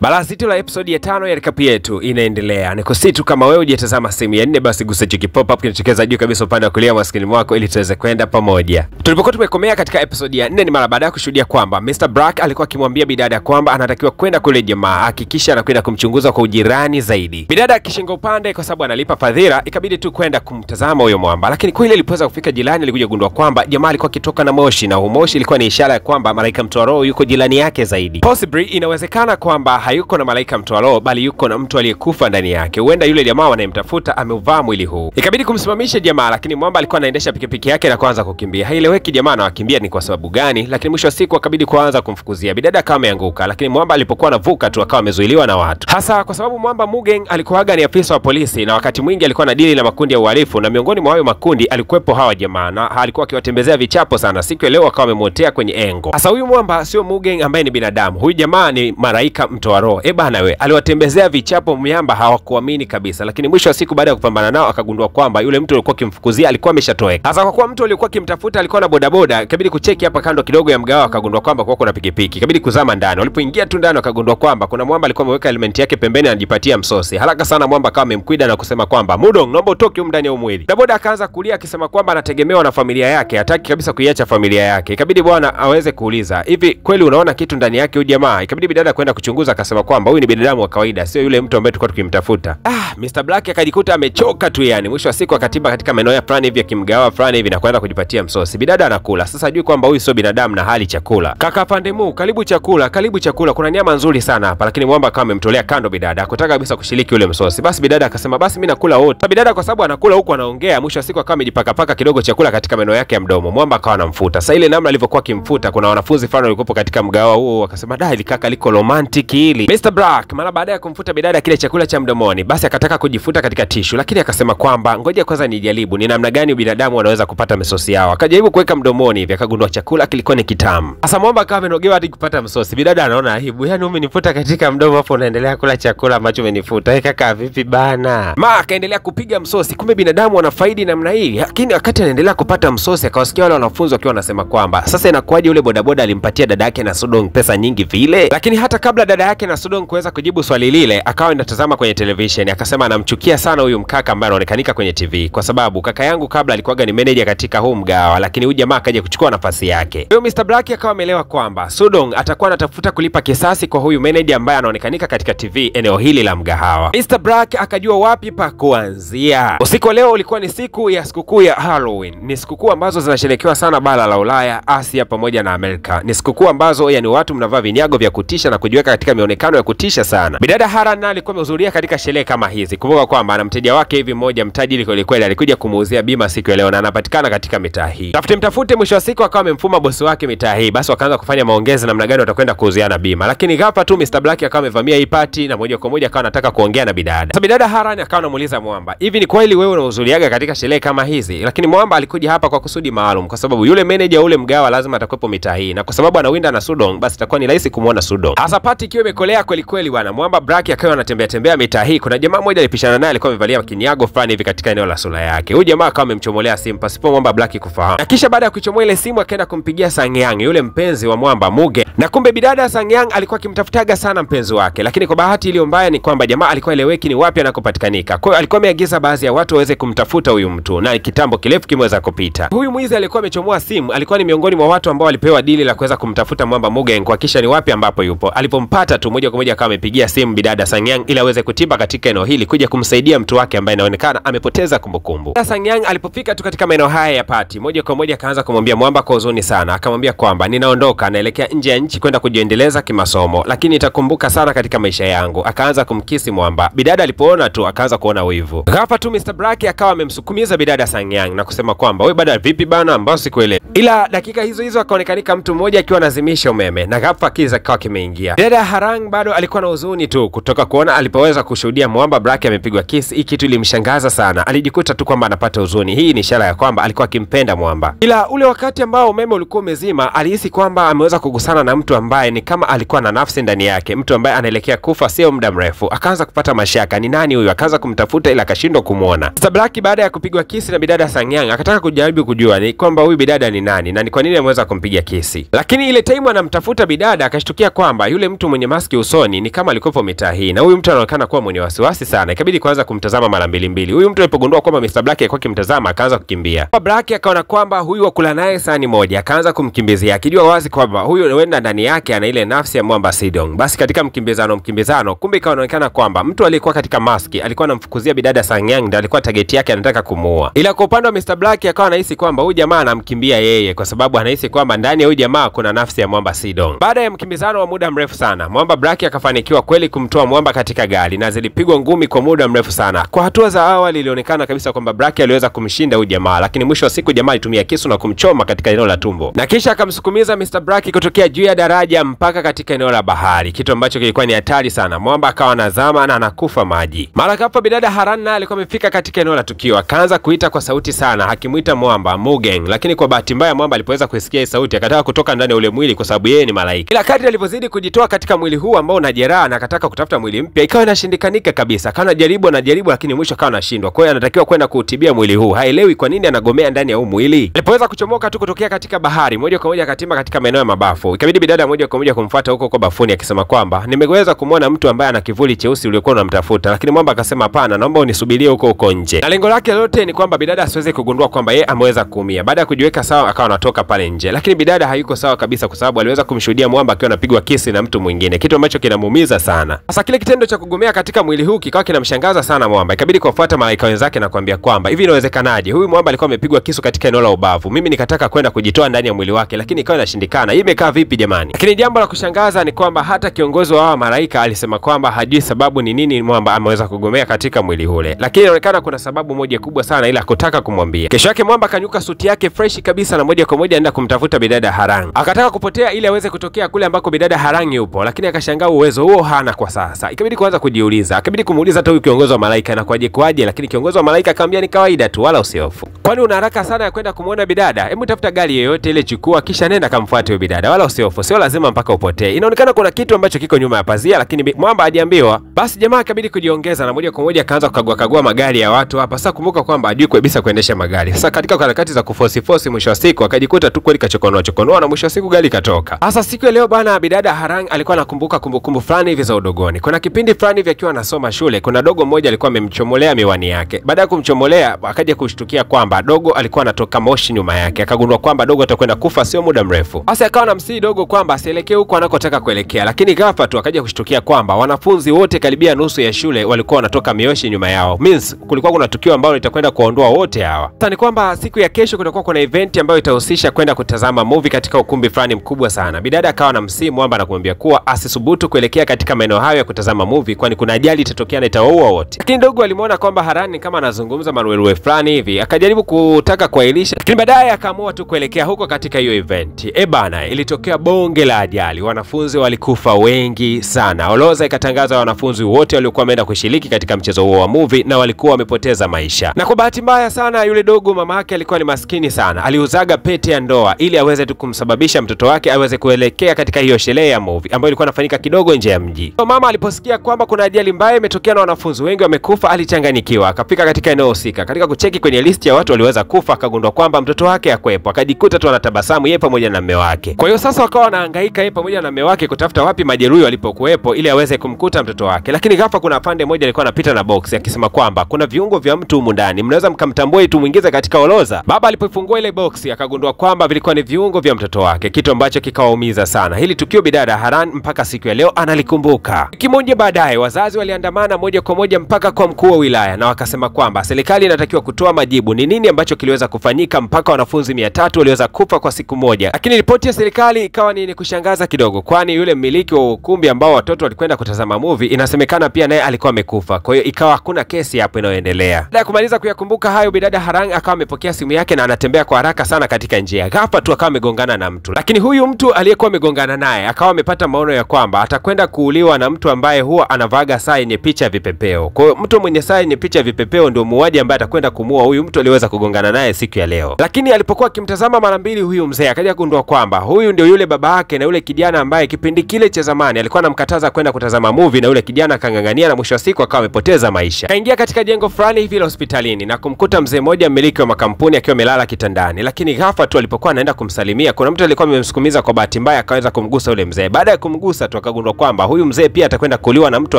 Balaa zito la episode ya 5 ya recap yetu inaendelea. Nikusitu kama wewe hujatazama sehemu ya 4 basi gusa hicho pop up kinachokeza juu kabisa upande wa kulia maskini mwako ili tuweze kwenda pamoja. Tulipokuwa tumekomea katika episode ya 4 ni mara baada ya kushuhudia kwamba Mr. Black alikuwa akimwambia bidada kwamba anatakiwa kwenda kule jamaa hakikisha anakwenda kumchunguza kwa ujirani zaidi. Bidada akishinga upande kwa sababu analipa fadhila, ikabidi tu kwenda kumtazama huyo mwamba. Lakini kweli alipoweza kufika jirani alikuja kugundua kwamba jamaa alikuwa akitoka na moshi, na huo moshi ilikuwa ni ishara ya kwamba malaika mtoa roho yuko jirani yake zaidi. Possibly inawezekana kwamba hayuko na malaika mtoa roho bali yuko na mtu aliyekufa ndani yake. Huenda yule jamaa anayemtafuta ameuvaa mwili huu. Ikabidi kumsimamisha jamaa, lakini mwamba alikuwa anaendesha pikipiki yake na kuanza kukimbia. Haieleweki jamaa anawakimbia ni kwa sababu gani, lakini mwisho wa siku akabidi kuanza kumfukuzia. Bidada kama ameanguka, lakini mwamba alipokuwa anavuka tu akawa amezuiliwa na watu. Hasa kwa sababu mwamba Mugen alikuwaga ni afisa wa polisi na wakati mwingi alikuwa na dili na makundi ya uhalifu, na miongoni mwa hayo makundi alikuwepo hawa jamaa na alikuwa akiwatembezea vichapo sana. Siku ya leo akawa amemotea kwenye engo. Hasa huyu mwamba sio Mugen ambaye ni binadamu. Huyu jamaa ni malaika mtoa roho. Bana we, aliwatembezea vichapo miamba hawakuamini kabisa, lakini mwisho wa siku baada ya kupambana nao akagundua kwamba yule mtu alikuwa kimfukuzia alikuwa ameshatoweka. Hasa kwa kuwa mtu alikuwa kimtafuta alikuwa na bodaboda, ikabidi kucheki hapa kando kidogo ya mgawa akagundua kwamba kwa kuna pikipiki. Ikabidi kuzama ndani. Walipoingia tu ndani akagundua kwamba kuna mwamba alikuwa ameweka element yake pembeni anajipatia msosi. Haraka sana mwamba kama amemkwida na kusema kwamba Mudong, naomba utoke huko ndani ya mwili. Bodaboda akaanza kulia akisema kwamba anategemewa na familia yake, hataki kabisa kuiacha familia yake. Ikabidi bwana aweze kuuliza, hivi kweli unaona kitu ndani yake huyu jamaa? Ikabidi bidada kwenda kuchunguza, akasema kwamba huyu ni binadamu wa kawaida, sio yule mtu ambaye tulikuwa tukimtafuta. Mr. Black akajikuta amechoka tu yani. Mwisho wa siku akatiba katika maeneo ya fulani hivi ya kimgawa fulani hivi na kwenda kujipatia msosi. Bidada anakula. Sasa ajui kwamba huyu sio binadamu na hali chakula. Kaka pande mu, karibu chakula, karibu chakula. Kuna nyama nzuri sana hapa. Lakini mwamba kama amemtolea kando bidada. Hakutaka kabisa kushiriki ule msosi. Basi bidada akasema basi mimi nakula wote. Bidada kwa sababu anakula huko anaongea, mwisho wa siku akawa amejipaka kidogo chakula katika maeneo yake ya mdomo. Mwamba akawa anamfuta. Sasa ile namna alivyokuwa kimfuta, kuna wanafunzi fulani walikuwa katika mgawa huo wakasema dai likaka liko romantic hili. Mr. Black mara baada ya kumfuta bidada kile chakula cha mdomoni, basi akataka kujifuta katika tishu, lakini akasema kwamba ngoja kwanza nijaribu ni namna gani binadamu wanaweza kupata msosi yao. Akajaribu kuweka mdomoni hivi akagundua chakula kilikuwa ni kitamu. Sasa mwamba kama amenogewa hadi kupata msosi. Bidada anaona aibu, yani umenifuta katika mdomo hapo unaendelea kula chakula ambacho umenifuta. Kaka vipi bana? Akaendelea kupiga msosi. Kumbe binadamu wanafaidi namna hii. Lakini wakati anaendelea kupata msosi akawasikia wale wanafunzi wakiwa wanasema kwamba sasa inakuwaje yule bodaboda alimpatia dada yake na Sudong pesa nyingi vile? Lakini hata kabla dada yake na Sudong kuweza kujibu swali lile, akawa anatazama kwenye television akasema anamchukia sana huyu mkaka ambaye anaonekanika kwenye TV kwa sababu kaka yangu kabla alikuwaga ni manager katika huu mgawa, lakini huyu jamaa akaja kuchukua nafasi yake. Huyo Mr. Black akawa ameelewa kwamba Sudong atakuwa anatafuta kulipa kisasi kwa huyu manager ambaye anaonekanika katika TV eneo hili la mgahawa. Mr. Black akajua wapi pa kuanzia. Usiku leo ulikuwa ni siku ya sikukuu ya Halloween. Ni sikukuu ambazo zinasherekewa sana bara la Ulaya, Asia pamoja na Amerika. Ni sikukuu ambazo yani watu mnavaa vinyago vya kutisha na kujiweka katika mionekano ya kutisha sana. Bidada Haran alikuwa amehudhuria katika sherehe kama hizi. Kumbuka kwamba ana mteja wake hivi mmoja mtajiri kweli alikuja kumuuzia bima siku ya leo na anapatikana katika mitaa hii. Mtafute mwisho wa siku akawa amemfuma bosi wake mitaa hii. Basi wakaanza kufanya maongezi namna gani watakwenda kuuziana bima. Lakini ghafla tu Mr. Black akawa amevamia hii party na moja kwa moja akawa anataka kuongea na bidada. Sasa bidada Haran akawa anamuuliza mwamba, hivi ni kweli wewe unahudhuriaga katika sherehe kama hizi? Lakini mwamba alikuja hapa kwa kusudi maalum kwa sababu yule manager ule mgawa lazima atakuwepo mitaa hii, na kwa sababu anawinda na Sudong basi itakuwa ni rahisi kumuona Sudong. Hasa party ikiwa imekolea kweli bwana. Mwamba Black akawa anatembea mitaa hii. Kuna jamaa mmoja alipishana naye alikuwa amevalia kinyago fulani hivi katika eneo la sura yake. Huyu jamaa akawa amemchomolea simu pasipo mwamba Black kufahamu. Na kisha baada ya kuchomoa ile simu akaenda kumpigia Sangyang, yule mpenzi wa mwamba Mugen. Na kumbe bidada Sangyang alikuwa akimtafutaga sana mpenzi wake, lakini kwa bahati iliyo mbaya ni kwamba jamaa alikuwa eleweki ni wapi anakopatikanika. Kwa hiyo alikuwa ameagiza baadhi ya watu waweze kumtafuta huyu mtu na kitambo kirefu kimeweza kupita. Huyu mwizi alikuwa amechomoa simu, alikuwa ni miongoni mwa watu ambao walipewa dili la kuweza kumtafuta mwamba Mugen kuhakikisha ni wapi ambapo yupo. Alipompata tu moja kwa moja akawa amepigia simu bidada Sangyang ili aweze kutimba katika eneo hili kuja kumsaidia mtu wake ambaye inaonekana amepoteza kumbukumbu. Sangyang alipofika tu katika maeneo haya ya party, moja kwa moja akaanza kumwambia mwamba kwa huzuni sana. Akamwambia kwamba ninaondoka naelekea nje ya nchi kwenda kujiendeleza kimasomo, lakini nitakumbuka sana katika maisha yangu. Akaanza kumkisi mwamba. Bidada alipoona tu akaanza kuona wivu. Ghafla tu Mr. Black akawa amemsukumiza bidada Sangyang na kusema kwamba wewe bada vipi bana ambao sikuelewi. Ila dakika hizo akaonekanika mtu mmoja akiwa anazimisha umeme na ghafla kiza kawa kimeingia. Bidada Harang bado alikuwa na huzuni tu kutoka kuona alipoweza kushuhudia mwamba Black amepigwa kisi. Hii kitu ilimshangaza sana. Alijikuta tu kwamba anapata huzuni. Hii ni ishara ya kwamba alikuwa akimpenda mwamba. Ila ule wakati ambao umeme ulikuwa umezima, alihisi kwamba ameweza kugusana na mtu ambaye ni kama alikuwa na nafsi ndani yake, mtu ambaye anaelekea kufa sio muda mrefu. Akaanza kupata mashaka, ni nani huyu? Akaanza kumtafuta ila akashindwa kumuona. Sasa Black baada ya kupigwa kisi na bidada Sangyang akataka kujaribu kujua ni kwamba huyu bidada ni nani na ni kwa nini ameweza kumpiga kisi. Lakini ile time anamtafuta bidada akashtukia kwamba yule mtu mwenye maski usoni ni kama alikuwa mitaa hii, na huyu mtu anaonekana kuwa mwenye wasiwasi sana. Ikabidi kwanza kumtazama mara mbili. Huyu mtu alipogundua kwamba Mr. Black alikuwa akimtazama, akaanza kukimbia. Black akaona kwamba huyu wakula naye sahani moja, akaanza kumkimbizia akijua wazi kwamba huyu huenda ndani yake ana ile nafsi ya mwamba Sidong. Basi katika mkimbizano kumbe ikaonekana kwamba mtu aliyekuwa katika maski alikuwa anamfukuzia bidada Sangyang, ndiye alikuwa target yake, anataka kumuua. Ila kwa upande wa Mr. Black akawa anahisi kwamba huyu jamaa anamkimbia yeye kwa sababu anahisi kwamba ndani ya huyu jamaa kuna nafsi ya mwamba Sidong. Baada ya mkimbizano wa muda mrefu sana, mwamba Black akafanikiwa kweli kumtoa mwamba katika gari na zilipigwa ngumi kwa muda mrefu sana. Kwa hatua za awali ilionekana kabisa kwamba Black aliweza kumshinda huyu jamaa, lakini mwisho wa siku jamaa alitumia kisu na kumchoma katika eneo la tumbo, na kisha akamsukumiza Mr. Black kutokea juu ya daraja mpaka katika eneo la bahari, kitu ambacho kilikuwa ni hatari sana. Mwamba akawa anazama na anakufa maji. Mara hapo bidada Haran naye alikuwa amefika katika eneo la tukio, akaanza kuita kwa sauti sana akimuita mwamba Mugeng, lakini kwa bahati mbaya mwamba alipoweza kusikia hii sauti akataka kutoka ndani ya ule mwili kwa sababu yeye ni malaika. Ila kadri alipozidi kujitoa katika mwili huu ambao una jeraha na akataka kutafuta mwili mpya, ikawa inashindikanika kabisa. Kana jaribu lakini mwisho akawa anashindwa. Kwa hiyo anatakiwa kwenda kuutibia mwili huu. Haelewi kwa nini anagomea ndani ya huu mwili. Alipoweza kuchomoka tu kutokea katika bahari, moja kwa moja akatimba katika maeneo ya mabafu. Ikabidi bidada moja kwa moja kumfuata huko bafuni akisema kwamba nimeweza kumuona mtu ambaye ana kivuli cheusi uliokuwa unamtafuta, lakini mwamba akasema hapana, naomba unisubirie huko nje. Na lengo lake lote ni kwamba bidada asiweze kugundua kwamba yeye ameweza kuumia. Baada ya kujiweka sawa akawa anatoka pale nje, lakini bidada hayuko sawa kabisa kwa sababu aliweza kumshuhudia mwamba akiwa anapigwa kisi na mtu mwingine, kitu ambacho kinamuumiza sana. Sasa kile kitendo cha kugomea katika mwili huu kikawa kinamshangaza sana mwamba. Ikabidi kufuata malaika wenzake na kuambia kwamba hivi inawezekanaje? Huyu mwamba alikuwa amepigwa kisu katika eneo la ubavu. Mimi nikataka kwenda kujitoa ndani ya mwili wake lakini ikawa inashindikana. Hii imekaa vipi jamani? Lakini jambo la kushangaza ni kwamba hata kiongozi wa malaika alisema kwamba hajui sababu ni nini mwamba ameweza kugomea katika mwili ule. Lakini inaonekana kuna sababu moja kubwa sana ila hakutaka kumwambia. Kesho yake mwamba kanyuka suti yake fresh kabisa na moja kwa moja aenda kumtafuta bidada Harang. Akataka kupotea ili aweze kutokea kule ambako bidada Harang yupo, lakini akashangaa uwezo huo hana kwa sasa. Ikabidi kuanza kujiuliza. Akabidi kumuuliza hata huyu kiongozi wa malaika na kwaje, lakini kiongozi wa malaika akamwambia ni kawaida tu wala usihofu. Kwani una haraka sana ya kwenda kumuona bidada? Hebu tafuta gari yoyote ile chukua kisha nenda kamfuate huyo bidada. Wala usihofu, sio lazima mpaka upotee. Inaonekana kuna kitu ambacho kiko nyuma ya pazia lakini mwamba hajiambiwa. Basi jamaa akabidi kujiongeza na moja kwa moja akaanza kukagua magari ya watu hapa. Sasa kumbuka kwamba hajui kabisa kuendesha magari. Sasa katika harakati za kuforce mwisho wa siku akajikuta tu kweli kachokonoa na mwisho wa siku gari katoka. Sasa siku ya leo bana bidada Harang alikuwa anakumbuka kumbukumbu fulani hivi za udogoni. Kuna kipindi fulani hivi akiwa anasoma shule, kuna dogo mmoja alikuwa amemchomolea miwani yake. Baada ya kumchomolea akaja kushtukia kwamba dogo alikuwa anatoka moshi nyuma yake. Akagundua kwamba dogo atakwenda kufa sio muda mrefu. Sasa akawa anamsihi dogo kwamba asielekee huko anakotaka kuelekea, lakini ghafla tu akaja kushtukia kwamba wanafunzi wote karibia nusu ya shule walikuwa wanatoka mioshi nyuma yao. Means kulikuwa kuna tukio ambalo litakwenda kuondoa wote hawa. Sasa ni kwamba siku ya kesho kutakuwa kuna event ambayo itahusisha kwenda kutazama movie katika ukumbi fulani mkubwa sana. Bidada akawa na msimu mwamba na kumwambia kuwa asisubutu kuelekea katika maeneo hayo ya kutazama movie kwani kuna ajali itatokea na itawaua wote. Lakini dogo alimuona kwamba Harani kama anazungumza maruweruwe fulani hivi, akajaribu kutaka kuailisha, lakini baadaye akaamua tu kuelekea huko katika hiyo event. Bana, ilitokea bonge la ajali. Wanafunzi walikufa wengi sana. Orodha ikatangaza wanafunzi wote waliokuwa wameenda kushiriki katika mchezo huo wa movie na walikuwa wamepoteza maisha. Na kwa bahati mbaya sana yule dogo mama yake alikuwa ni maskini sana. Aliuzaga pete ya ndoa ili aweze tu kumsababisha mtoto wake aweze kuelekea katika hiyo sherehe ya movie ambayo ilikuwa inafanyika kidogo nje ya mji. So mama aliposikia kwamba kuna ajali mbaya imetokea na wanafunzi wengi wamekufa, alichanganyikiwa. Akafika katika eneo husika. Katika kucheki kwenye list ya watu waliweza kufa akagundua kwamba mtoto wake hakwepo. Akajikuta tu anatabasamu yeye pamoja na mume wake. Kwa hiyo sasa wakawa wanahangaika yeye pamoja na mume wake kutafuta wapi majeruhi walipokuwepo ili aweze kumkuta mtoto wake. Lakini ghafla kuna pande moja alikuwa anapita na box akisema kwamba kuna viungo vya mtu humu ndani, mnaweza mkamtambua tu muingize katika orodha. Baba alipofungua ile box akagundua kwamba vilikuwa ni viungo vya mtoto wake, kitu ambacho kikawaumiza sana. Hili tukio bidada Haran mpaka siku ya leo analikumbuka. Wiki moja baadaye wazazi waliandamana moja kwa moja mpaka kwa mkuu wa wilaya na wakasema kwamba serikali inatakiwa kutoa majibu ni nini ambacho kiliweza kufanyika mpaka wanafunzi 300 waliweza kufa kwa siku moja. Lakini ripoti ya serikali ikawa ni kushangaza kidogo, kwani yule mmiliki wa ukumbi ambao watoto walikwenda kutazama movie inasemekana pia naye alikuwa amekufa. Kwa hiyo ikawa hakuna kesi hapo inayoendelea. Baada ya kumaliza kuyakumbuka hayo, bidada Harang akawa amepokea simu yake na anatembea kwa haraka sana katika njia. Ghafla tu akawa amegongana na mtu. Lakini huyu mtu aliyekuwa amegongana naye akawa amepata maono ya kwamba atakwenda kuuliwa na mtu ambaye huwa anavaga saa yenye picha ya vipepeo. Kwa hiyo mtu mwenye saa yenye picha ya vipepeo ndio muuaji ambaye atakwenda kumuua huyu mtu aliweza kugongana naye siku ya leo. Lakini alipokuwa akimtazama mara mbili huyu mzee akaja kugundua kwamba huyu ndio yule baba yake na yule kijana ambaye kipindi kile cha zamani alikuwa anamkataza kwenda kutazama movie, na yule kijana akangangania na mwisho wa siku akawa amepoteza maisha. Kaingia katika jengo fulani hivi la hospitalini na kumkuta mzee mmoja mmiliki wa makampuni akiwa amelala kitandani. Lakini ghafla tu alipokuwa anaenda kumsalimia, kuna mtu alikuwa amemsukumiza kwa bahati mbaya akaweza kumgusa yule mzee. Baada ya kumgusa tu wakagundua kwamba huyu mzee pia atakwenda kuliwa na mtu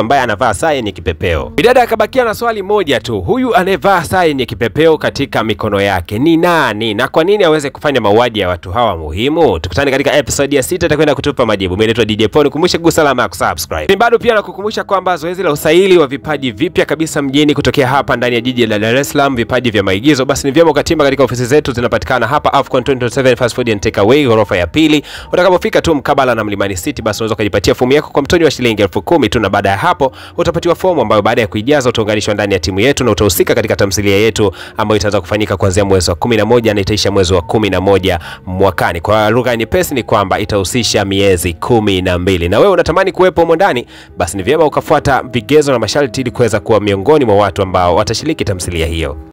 ambaye anavaa saa yenye kipepeo. Bidada akabakia na swali moja tu, huyu anayevaa saa yenye kipepeo katika mikono yake ni nani na kwa nini aweze kufanya mauaji ya watu hawa muhimu? Tukutane katika episode ya 6 itakwenda kutupa majibu. Mimi naitwa DJ Paul, kukumbusha gusa alama ya kusubscribe. Ni bado pia nakukumbusha kwamba zoezi la usaili wa vipaji vipya kabisa mjini kutokea hapa ndani ya jiji la Dar es Salaam, vipaji vya maigizo, basi ni vyema ukatimba katika ofisi zetu, zinapatikana hapa Afcon 2027 Fast Food and Takeaway ghorofa ya pili. Utakapofika tu mkabala na Mlimani City, basi unaweza kujipatia fomu yako kwa mtonyo wa shilingi 10,000 tu, na baada ya hapo utapatiwa fomu ambayo baada ya kuijaza utaunganishwa ndani ya timu yetu na utahusika katika tamthilia yetu ambayo itaanza kufanyika kuanzia mwezi wa 11 na itaisha mwezi wa 11 mwakani. Kwa lugha nyepesi ni kwamba itahusisha miezi 12. Na wewe unatamani kuwepo humo ndani, basi ni vyema ukafuata vigezo na masharti ili kuweza kuwa miongoni mwa watu ambao watashiriki tamthilia hiyo.